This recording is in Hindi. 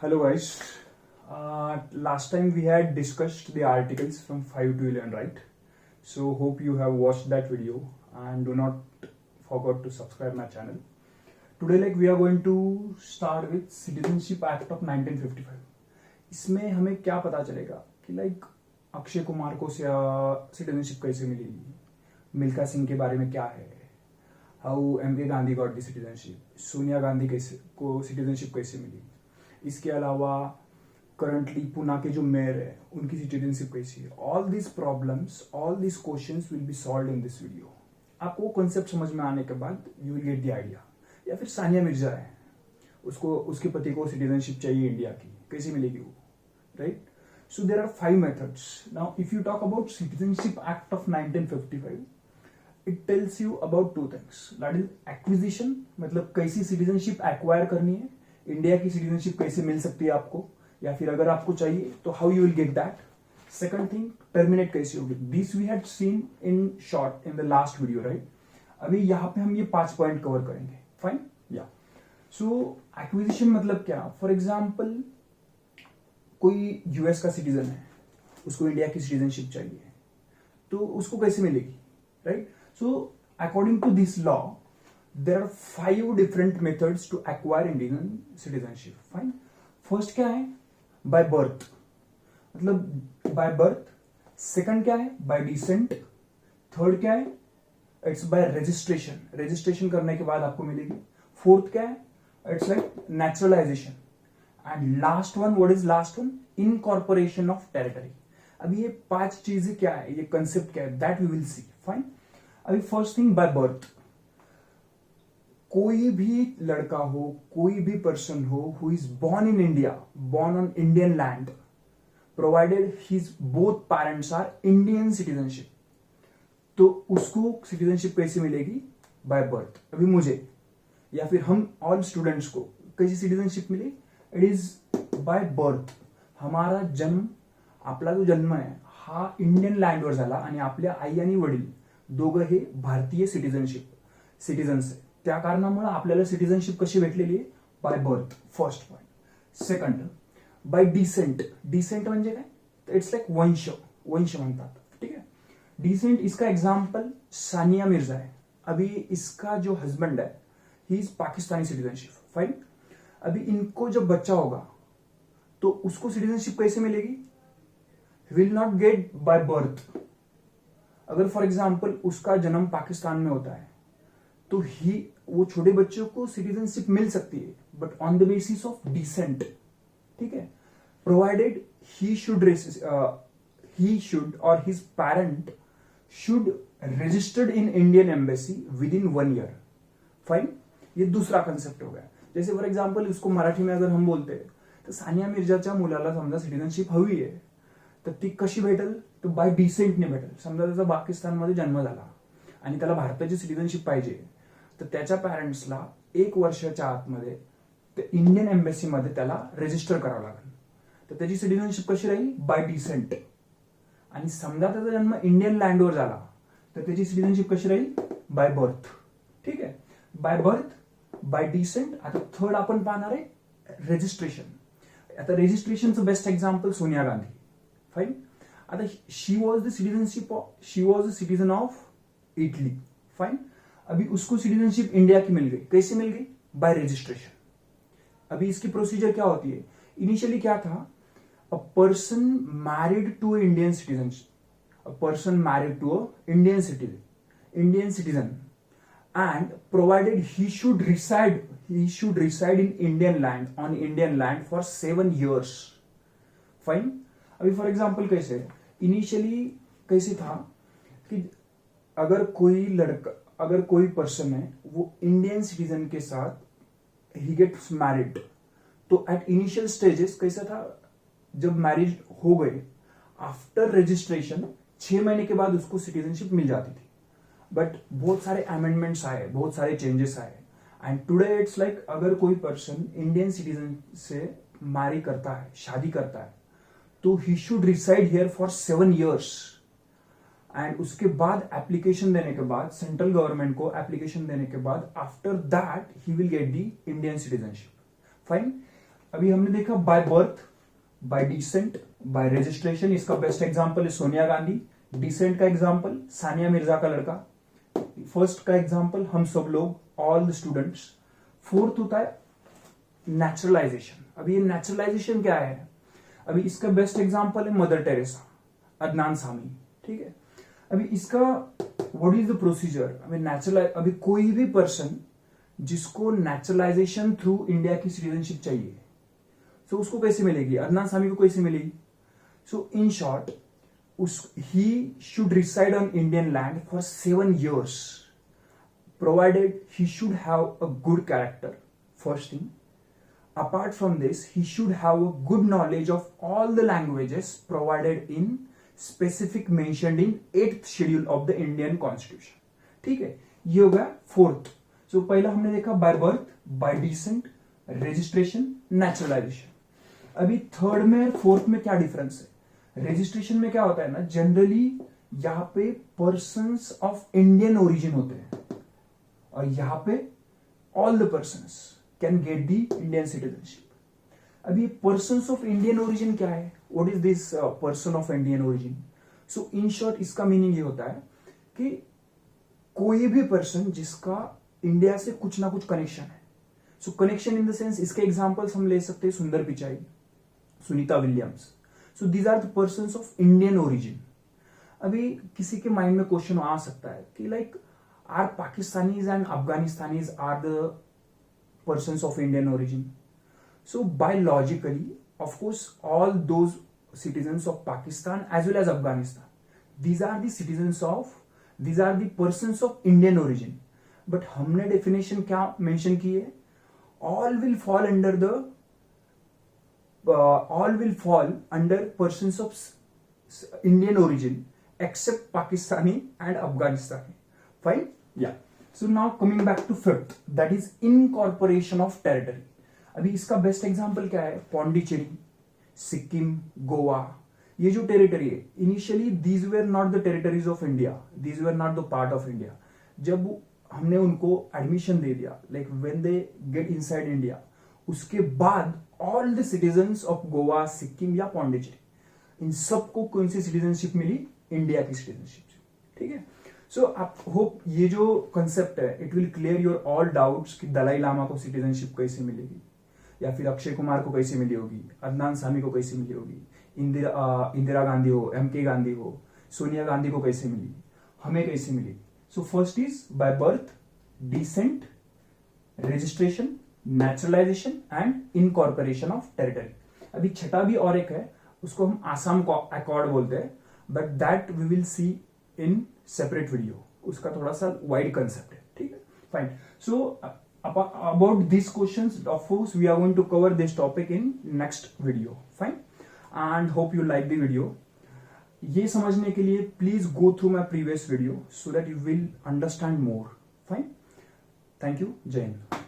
Hello guys. Last time we had discussed the articles from 5 to 11, right? So hope you have watched that video and do not forget to subscribe my channel. Today we are going to start with Citizenship Act of 1955. इसमें हमें क्या पता चलेगा कि अक्षय कुमार को सिटीजनशिप कैसे मिलेगी, मिल्खा सिंह के बारे में क्या है, हाउ एम के Gandhi got the citizenship, Sonia Gandhi को सिटीजनशिप कैसे मिली, इसके अलावा करंटली पुणे के जो मेयर है उनकी सिटीजनशिप कैसी है. All this problems, all this questions will be solved in this video. आपको कॉन्सेप्ट समझ में आने के बाद you will get the idea. या फिर सानिया मिर्जा है, उसको उसके पति को सिटीजनशिप चाहिए इंडिया की, कैसे मिलेगी वो, right? So there are 5 methods. Now if you talk about citizenship act of 1955, it tells you about 2 things. That is acquisition, मतलब कैसी सिटीजनशिप एक्वायर करनी है, इंडिया की सिटीजनशिप कैसे मिल सकती है आपको, या फिर अगर आपको चाहिए तो how you will get that. Second thing, terminate कैसे होगी. This we had seen in short in the last video, right? अभी यहाँ पे हम ये 5 पॉइंट कवर करेंगे. फाइन, या. सो एक्विजिशन मतलब क्या? फॉर एग्जाम्पल कोई यूएस का सिटीजन है, उसको इंडिया की सिटीजनशिप चाहिए, तो उसको कैसे मिलेगी, right? So according to this law there are 5 different methods to acquire Indian citizenship. Fine. First क्या है? By birth, मतलब by birth. Second क्या है? By descent. Third क्या है? It's by registration. Registration करने के बाद आपको मिलेगी. Fourth क्या है? It's like naturalization. And last one, what is last one? Incorporation of territory. अभी ये 5 चीजें क्या है, ये concept क्या है, that we will see. Fine. अभी first thing by birth. कोई भी लड़का हो, कोई भी पर्सन हो who is born in India, born on Indian land, provided his both parents are Indian citizenship, तो उसको सिटीजनशिप कैसे मिलेगी? By birth. अभी मुझे या फिर हम ऑल स्टूडेंट्स को कैसी सिटीजनशिप मिली? It is by birth. हमारा जन्म, आपला जो जन्म आहे हा इंडियन लँडवर झाला आणि आपल्या आई आणि वडील दोघं हे भारतीय सिटीजन्स आहे. त्या कारणामुळे आपल्याला सिटीजनशिप कशी भेटलेली आहे? By birth. First point. Second, by descent. Descent म्हणजे काय? इट्स लाइक वंश म्हणतात, ठीक है. डिसेंट, इसका एग्जाम्पल सानिया मिर्जा है. अभी इसका जो हस्बैंड है he is Pakistani citizenship. Fine. अभी इनको जब बच्चा होगा तो उसको सिटीजनशिप कैसे मिलेगी? Will not gate by birth. अगर फॉर एग्जाम्पल उसका जन्म पाकिस्तान में होता है तो वो छोटे बच्चों को सिटीजनशिप मिल सकती है, but on the basis of descent, ठीक है. Provided he should or his parent should registered in Indian embassy within 1 year. Fine. ये दूसरा कंसेप्ट हो गया. जैसे फॉर एग्जाम्पल उसको मराठी में अगर हम बोलते तर सानिया मिर्जाच्या मुलाला समजा सिटीजनशिप हवी आहे, तर ती कशी भेटेल? तर बाय डिसेंटने भेटेल. समजा त्याचा पाकिस्तानमध्ये जन्म झाला आणि त्याला भारताची सिटीजनशिप पाहिजे, तर त्याच्या पॅरेंट्सला 1 वर्षाच्या आतमध्ये इंडियन एम्बेसीमध्ये त्याला रजिस्टर करावं लागेल. तर त्याची सिटीजनशिप कशी राहील? Bye decent. आणि समजा त्याचा जन्म इंडियन लँडवर झाला तर त्याची सिटीजनशिप कशी राहील? Bye birth. ठीक आहे. By birth, by descent. आता थर्ड आपण पाहणार आहे रजिस्ट्रेशन. आता रजिस्ट्रेशनचं best example Sonia Gandhi. Fine. आता she was the citizen of Italy. Fine. अभी उसको सिटीजनशिप इंडिया की मिल गई. कैसे मिल गई? By registration. अभी इसकी प्रोसीजर क्या होती है? इनिशियली क्या था? A person married to Indian citizen and provided he should reside in Indian land for 7 years. Fine. अभी फॉर एग्जाम्पल कैसे इनिशियली कैसे था कि अगर कोई पर्सन है वो इंडियन सिटीजन के साथ ही गेट्स मैरिड, तो एट इनिशियल स्टेजेस कैसा था? जब मैरिज हो गए, आफ्टर रजिस्ट्रेशन 6 महीने के बाद उसको सिटीजनशिप मिल जाती थी. बट बहुत सारे अमेंडमेंट्स आए, बहुत सारे चेंजेस आए, एंड टुडे इट्स लाइक अगर कोई पर्सन इंडियन सिटीजन से मैरी करता है, शादी करता है, तो he should reside here for 7 years. And उसके बाद एप्लीकेशन देने के बाद, सेंट्रल गवर्नमेंट को एप्लीकेशन देने के बाद, after that he will get the Indian citizenship. Fine. अभी हमने देखा bye birth, by decent, bye registration, इसका बेस्ट एग्जांपल है सोनिया गांधी। डिसेंट का एग्जांपल सानिया मिर्जा का लड़का। फर्स्ट का एग्जांपल हम सब लोग, ऑल द स्टूडेंट्स। फोर्थ होता है नेचुरलाइजेशन। अभी ये नेचुरलाइजेशन क्या है? अभी इसका बेस्ट एग्जांपल है मदर टेरेसा, अदनान सामी। ठीक है, अभी इसका व्हाट इज द प्रोसीजर? अभी कोई भी पर्सन जिसको नेचुरलाइजेशन थ्रू इंडिया की सिटीजनशिप चाहिए, सो उसको कैसे मिलेगी? अदनान सामी को कैसे मिलेगी? So in short, he should reside on Indian land for 7 years, provided he should have a good character. First thing, apart from this, he should have a good knowledge of all the languages provided in specific mentioned in 8th schedule of the Indian Constitution. ठीक है, ये हो गया फोर्थ। सो पहला हमने देखा bye birth, by decent, registration, naturalisation. अभी थर्ड में फोर्थ में क्या डिफरेंस है? रजिस्ट्रेशन में क्या होता है ना, जनरली यहां पे पर्सन्स ऑफ इंडियन ओरिजिन होते हैं, और यहां पे all the persons can get the Indian citizenship. अभी पर्सन्स ऑफ इंडियन ओरिजिन क्या है? What is this person of Indian origin? So in short इसका मीनिंग ये होता है कि कोई भी पर्सन जिसका इंडिया से कुछ ना कुछ कनेक्शन है। So connection in the sense, इसके एग्जांपल्स हम ले सकते हैं Sundar Pichai, Sunita Williams. So these are the persons of Indian origin. अभी किसी के माइंड में क्वेश्चन आ सकता है कि like are Pakistanis and Afghanistanis are the persons of Indian origin? So biologically of course all those citizens of Pakistan as well as Afghanistan, these are the citizens of, these are the persons of Indian origin. But हमने definition क्या mention की है? All will fall under the all will fall under persons of Indian origin except Pakistani and Afghanistani. Fine? Yeah. So now coming back to fifth, that is incorporation of territory. अभी इसका बेस्ट एग्जाम्पल क्या है? पौंडीचेरी, सिक्किम, गोवा। ये जो टेरिटरी है, initially these were not the territories of India, these were not the part of India. जब हमने उनको एडमिशन दे दिया, like when they get inside India, उसके बाद all the citizens of Goa, Sikkim या पौंडीचेरी, इन सबको कौन सी सिटीजनशिप मिली? इंडिया की सिटीजनशिप। ठीक है, सो आप होप ये जो कंसेप्ट है it will clear your all doubts कि दलाई लामा को सिटीजनशिप कैसे मिलेगी, या फिर अक्षय कुमार को कैसे मिली होगी, अदनान सामी को कैसे मिली होगी, इंदिरा गांधी हो, MK गांधी हो, सोनिया गांधी को कैसे मिली, हमें कैसे मिली? So first is by birth, descent, registration, naturalization and incorporation of territory. अभी छठा भी और एक है, उसको हम आसाम अकॉर्ड बोलते हैं, but that we will see in separate video. उसका थोड़ा सा वाइड कंसेप्ट है। ठीक है, fine. So about these questions, of course we are going to cover this topic in next video. Fine, and hope you like the video. ये समझने के लिए please go through my previous video so that you will understand more. Fine, thank you. जय हिंद।